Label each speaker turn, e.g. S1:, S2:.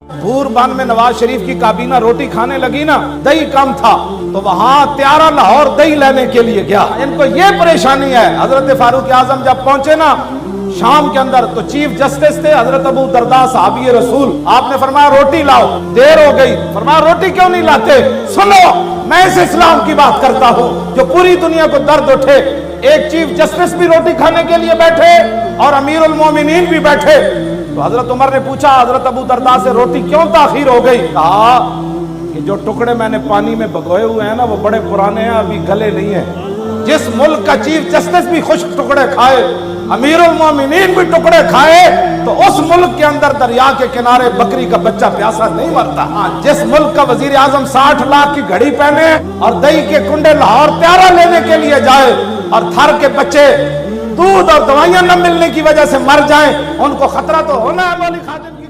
S1: भूरबान में नवाज शरीफ की काबीना रोटी खाने लगी ना, दही कम था तो वहां त्यारा लाहौर दही लेने के लिए गया। इनको ये परेशानी है। हजरत फारूक आजम जब पहुंचे ना शाम के अंदर, तो चीफ जस्टिस थे हजरत अबू दरदा साहबी रसूल। आपने फरमाया रोटी लाओ, देर हो गई। फरमाया रोटी क्यों नहीं लाते? सुनो, मैं इस इस्लाम की बात करता हूं जो पूरी दुनिया को दर्द उठे। एक चीफ जस्टिस भी रोटी खाने के लिए बैठे और अमीरुल मोमिनीन भी बैठे। तो हजरत उमर ने पूछा हजरत अबू दरदा से, रोटी क्यों ताखीर हो गई? कहा कि जो टुकड़े मैंने पानी में भिगोए हुए हैं ना, वो बड़े पुराने हैं, अभी गले नहीं है। जिस मुल्क का चीफ जस्टिस भी खुश्क टुकड़े खाए, अमीरुल मोमिनीन भी टुकड़े खाए, तो उस मुल्क के अंदर दरिया के किनारे बकरी का बच्चा प्यासा नहीं मरता। जिस मुल्क का वजीर आजम 60 लाख की घड़ी पहने और दही के कुंडे लाहौर त्यारा लेने के लिए जाए और थर के बच्चे दूध और दवाइयां न मिलने की वजह से मर जाएं, उनको खतरा तो होना है मौली खातिन की।